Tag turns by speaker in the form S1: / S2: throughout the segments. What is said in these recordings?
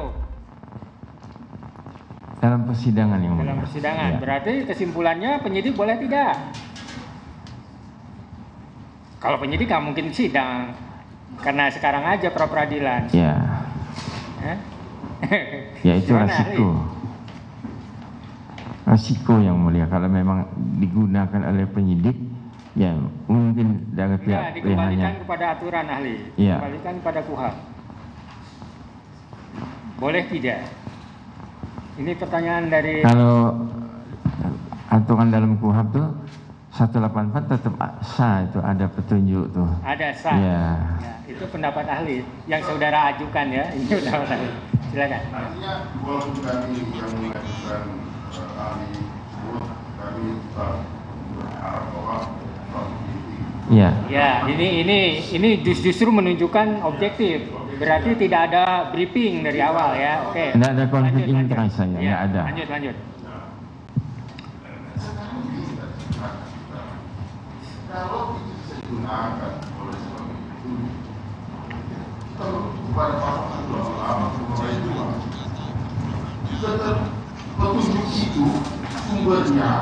S1: petunjuk.
S2: Dalam persidangan yang mulia.
S1: Dalam persidangan.
S2: Ya.
S1: Berarti kesimpulannya penyidik boleh tidak? Kalau penyidik nggak mungkin sidang, karena sekarang aja pra peradilan.
S2: Ya. Ya itu
S1: Gimana,
S2: resiko. Resiko yang mulia kalau memang digunakan oleh penyidik, ya mungkin dari pihak
S1: dikembalikan kepada aturan ahli.
S2: Ya.
S1: Dikembalikan kepada KUHP. Boleh tidak? Ini pertanyaan dari.
S2: Kalau aturan dalam KUHP tuh 184 tetap sah, itu ada petunjuk tuh.
S1: Ada sah.
S2: Ya.
S1: Ya, itu pendapat ahli yang saudara ajukan ya. Ini pendapat ahli. Silakan.
S3: Artinya walaupun kami yang mengajukan ahli tersebut, kami tetap berharap bahwa
S2: Ya.
S1: Ya, ini justru menunjukkan objektif. Berarti tidak ada briefing dari awal ya. Oke.
S2: Tidak ada konflik interest saya,
S1: Ya,
S2: nggak ada.
S1: Lanjut.
S3: kalau itu bisa digunakan oleh sebagai petunjuk, kita merujuk kepada pasal 28 ayat 2. Petunjuk itu sumbernya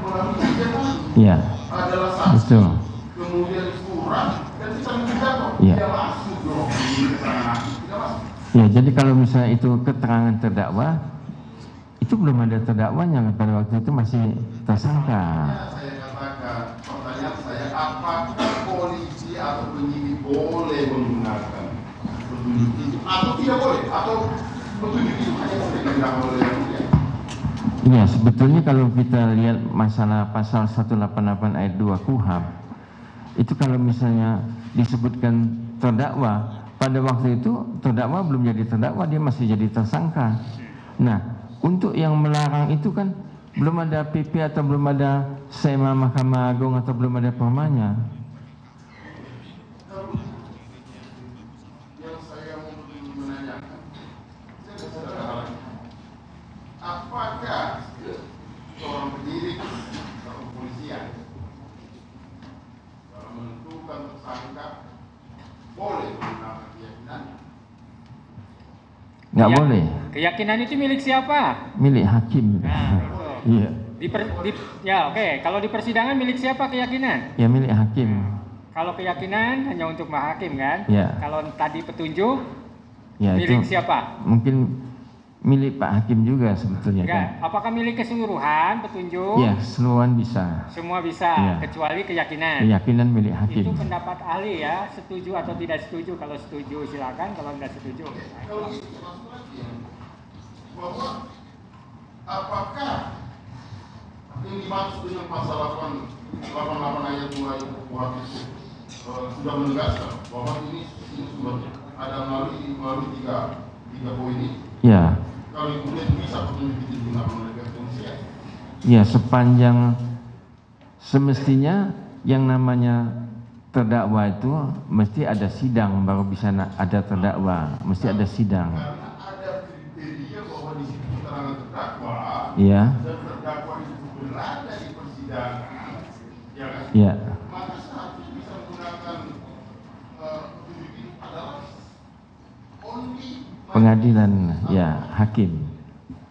S3: melalui kegiatan
S2: Iya.
S3: adalah saksi,
S2: Betul.
S3: kemudian surat dan kita menjatuh.
S2: Iya.
S3: Tidak masuk dong ini keterangan ahli, tidak masuk.
S2: Ya, jadi kalau misalnya itu keterangan terdakwa, itu belum ada terdakwanya pada waktu itu masih tersangka.
S3: Saya katakan, pertanyaan saya, apakah polisi atau penyidik boleh menggunakan petunjuk itu atau tidak boleh, atau petunjuk itu hanya boleh tidak boleh yang mulia?
S2: Iya, sebetulnya kalau kita lihat masalah pasal 188 ayat 2 KUHP, itu kalau misalnya disebutkan terdakwa, pada waktu itu terdakwa belum jadi terdakwa, dia masih jadi tersangka. Nah, untuk yang melarang itu kan belum ada PP atau belum ada SEMA Mahkamah Agung atau belum ada permanya.
S3: Yang saya mau menanyakan, apakah seorang penyidik atau kepolisian dalam menentukan tersangka boleh menggunakan keyakinan?
S2: Nggak boleh.
S1: Keyakinan itu milik siapa?
S2: Milik hakim.
S1: Nah,
S2: Iya.
S1: Ya oke. Kalau di persidangan milik siapa keyakinan?
S2: Ya milik hakim.
S1: Kalau keyakinan hanya untuk hakim kan?
S2: Ya.
S1: Kalau tadi petunjuk
S2: Ya
S1: milik
S2: itu
S1: siapa?
S2: mungkin milik Pak Hakim juga sebetulnya kan.
S1: Enggak. Apakah milik keseluruhan petunjuk?
S2: Ya, seluruhan bisa.
S1: Semua bisa,
S2: Ya.
S1: kecuali keyakinan.
S2: Keyakinan milik hakim.
S1: Itu pendapat ahli ya, setuju atau tidak setuju. Kalau setuju silakan, kalau tidak setuju.
S3: Kalau gitu langsung lagi bahwa apakah yang dimaksud dengan pasal 88 ayat 2 itu KUHP itu sudah menegaskan bahwa ini sumbernya ada melalui tiga poin ini.
S2: Ya.
S3: Kalau kemudian bisa petunjuk itu digunakan oleh kepolisian.
S2: Ya, sepanjang semestinya yang namanya terdakwa itu mesti ada sidang baru bisa ada terdakwa, mesti ada sidang.
S3: Karena ada kriteria bahwa di situ keterangan terdakwa
S2: Iya.
S3: dan terdakwa itu berada di persidangan, ya kan?
S2: Iya.
S3: Maka seharusnya bisa menggunakan petunjuk itu adalah only
S2: Pengadilan, ya, hakim.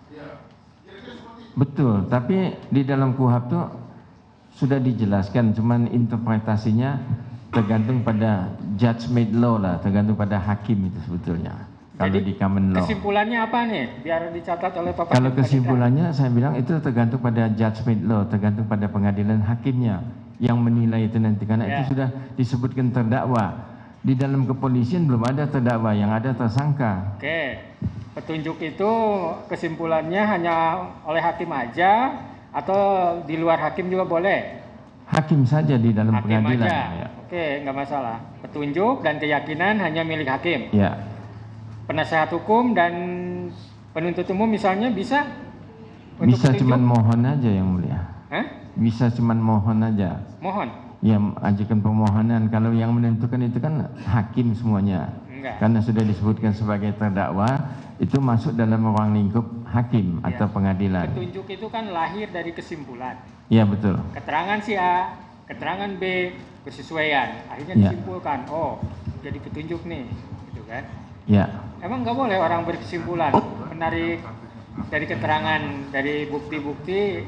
S3: ya, kira-kira seperti itu.
S2: Betul, tapi di dalam KUHP itu sudah dijelaskan, cuman interpretasinya tergantung pada judge made law lah, tergantung pada hakim itu sebetulnya. Kalau
S1: Jadi,
S2: di common law.
S1: kesimpulannya apa nih? Biar dicatat oleh Bapak.
S2: Kalau kesimpulannya saya bilang itu tergantung pada judge made law, tergantung pada pengadilan hakimnya yang menilai itu nanti, karena
S1: Ya.
S2: itu sudah disebutkan terdakwa. Di dalam kepolisian belum ada terdakwa, yang ada tersangka.
S1: Oke, petunjuk itu kesimpulannya hanya oleh hakim aja atau di luar hakim juga boleh?
S2: Hakim saja di dalam
S1: Hakim
S2: pengadilan.
S1: aja.
S2: Ya.
S1: Oke, nggak masalah. Petunjuk dan keyakinan hanya milik hakim.
S2: Ya.
S1: Penasehat hukum dan penuntut umum misalnya bisa? Untuk
S2: Bisa
S1: petunjuk?
S2: cuman mohon aja yang mulia.
S1: Hah?
S2: Bisa cuman mohon aja.
S1: Mohon?
S2: Ya, ajukan permohonan. Kalau yang menentukan itu kan hakim semuanya.
S1: Enggak.
S2: Karena sudah disebutkan sebagai terdakwa, itu masuk dalam ruang lingkup hakim
S1: Ya.
S2: atau pengadilan.
S1: Petunjuk itu kan lahir dari kesimpulan.
S2: Ya, betul.
S1: Keterangan si A, keterangan B bersesuaian. Akhirnya
S2: Ya.
S1: disimpulkan, oh jadi petunjuk nih, gitu kan?
S2: Ya.
S1: Emang nggak boleh orang berkesimpulan menarik dari keterangan dari bukti-bukti,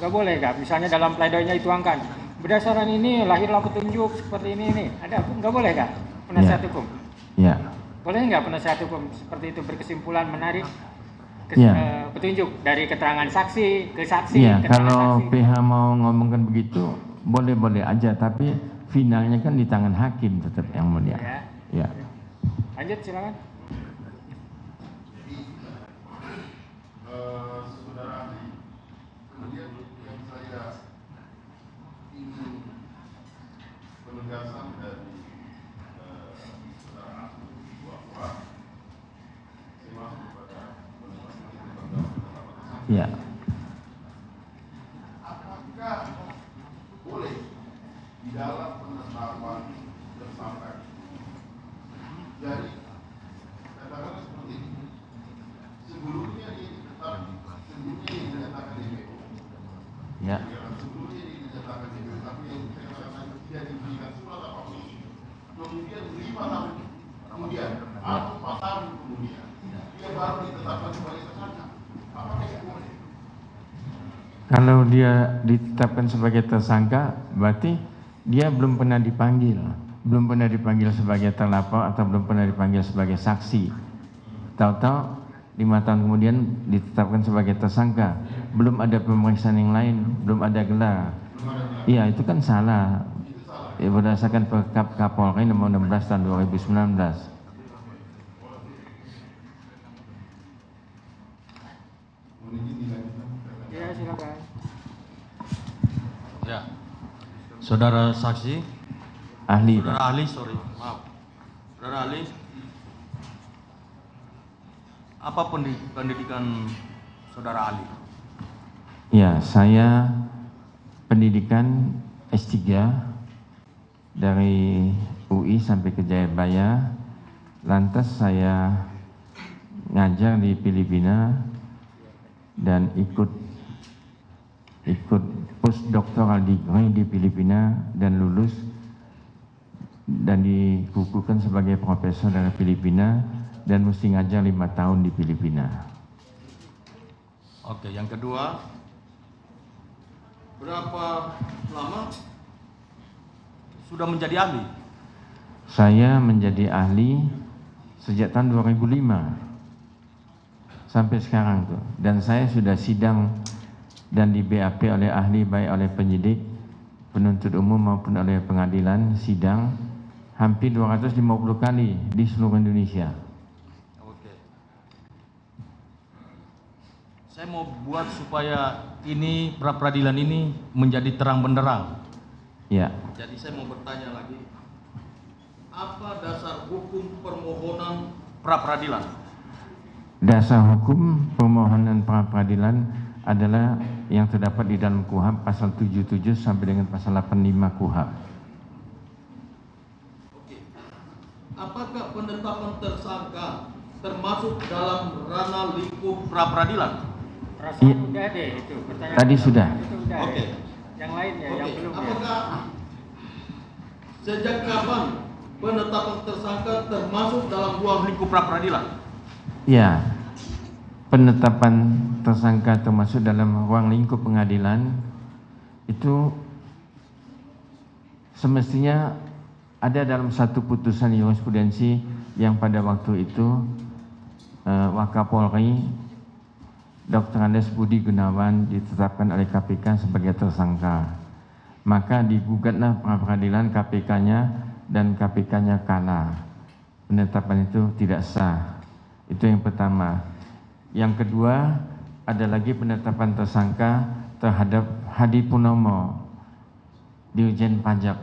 S1: nggak boleh nggak? Misalnya dalam pledoinya dituangkan berdasarkan ini lahirlah petunjuk seperti ini, ada nggak boleh nggak penasihat hukum?
S2: Ya.
S1: Boleh nggak penasihat hukum seperti itu berkesimpulan menarik petunjuk dari keterangan saksi ke saksi?
S2: Iya, kalau
S1: saksi.
S2: PH mau ngomongkan begitu boleh-boleh aja, tapi finalnya kan di tangan hakim tetap yang mulia. Ya.
S1: Lanjut silakan.
S3: Saudara ahli, kemudian yang saya ingin penegasan dari saudara ahli bahwa saya masuk kepada
S2: Ya.
S3: apakah boleh di dalam penetapan tersangka jadi katakanlah seperti ini, sebelumnya dinyatakan DPO,
S2: Ya.
S3: sebelumnya dinyatakan DPO, tapi yang saya katakan tidak diberikan surat apapun, kemudian 5 tahun kemudian atau 4 tahun kemudian dia baru ditetapkan sebagai tersangka, apakah itu boleh?
S2: Kalau dia ditetapkan sebagai tersangka, berarti dia belum pernah dipanggil, sebagai terlapor atau belum pernah dipanggil sebagai saksi. Tahu-tahu 5 tahun kemudian ditetapkan sebagai tersangka, belum ada pemeriksaan yang lain, belum ada gelar. Iya, itu kan salah. Ya, berdasarkan Perkap Kapolri nomor 16 tahun 2019.
S1: Ya, silakan.
S4: Ya. Saudara saksi,
S2: Ahli.
S4: saudara ahli, sorry, maaf. Saudara ahli, apa pendidikan saudara ahli?
S2: Ya, saya pendidikan S3 dari UI sampai ke Jayabaya. Lantas saya ngajar di Filipina dan ikut postdoctoral degree di Filipina dan lulus dan dikukuhkan sebagai profesor dari Filipina dan mesti ngajar 5 tahun di Filipina.
S4: Oke, yang kedua, berapa lama sudah menjadi ahli?
S2: Saya menjadi ahli sejak tahun 2005 sampai sekarang tuh, dan saya sudah sidang dan di BAP oleh ahli, baik oleh penyidik, penuntut umum maupun oleh pengadilan, sidang hampir 250 kali di seluruh Indonesia.
S4: Oke. Saya mau buat supaya ini pra-peradilan ini menjadi terang benderang.
S2: Ya.
S4: Jadi saya mau bertanya lagi, apa dasar hukum permohonan pra-peradilan?
S2: Dasar hukum permohonan pra-peradilan adalah yang terdapat di dalam KUHP pasal 77 sampai dengan pasal 85 KUHP.
S4: Oke. Apakah penetapan tersangka termasuk dalam ranah lingkup pra-peradilan?
S1: Perasaan
S2: Iya.
S1: udah deh itu pertanyaan.
S2: Tadi sudah.
S1: Itu udah.
S4: Oke.
S1: Yang lainnya, yang
S4: Oke.
S1: belum.
S4: Apakah sejak kapan penetapan tersangka termasuk dalam ruang lingkup pra-peradilan?
S2: Ya, penetapan tersangka termasuk dalam ruang lingkup pengadilan itu semestinya ada dalam satu putusan jurisprudensi yang pada waktu itu Wakapolri Dr. Andes Budi Gunawan ditetapkan oleh KPK sebagai tersangka. Maka digugatlah pra-peradilan KPK-nya dan KPK-nya kalah. Penetapan itu tidak sah. Itu yang pertama. Yang kedua, ada lagi penetapan tersangka terhadap Hadi Purnomo, Dirjen Pajak,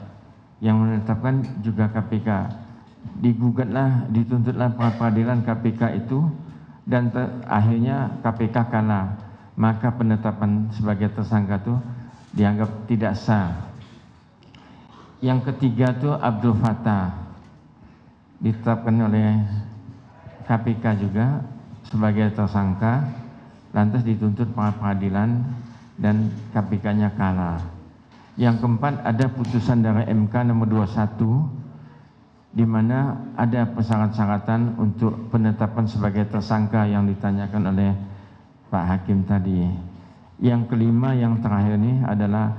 S2: yang menetapkan juga KPK. Digugatlah, dituntutlah pra-peradilan KPK itu, dan akhirnya KPK kalah. Maka penetapan sebagai tersangka itu dianggap tidak sah. Yang ketiga itu Abdul Fattah, ditetapkan oleh KPK juga sebagai tersangka, lantas dituntut pra-peradilan dan KPK-nya kalah. Yang keempat, ada putusan dari MK nomor 21 di mana ada persyarat-syaratan untuk penetapan sebagai tersangka yang ditanyakan oleh Pak Hakim tadi. Yang kelima, yang terakhir ini adalah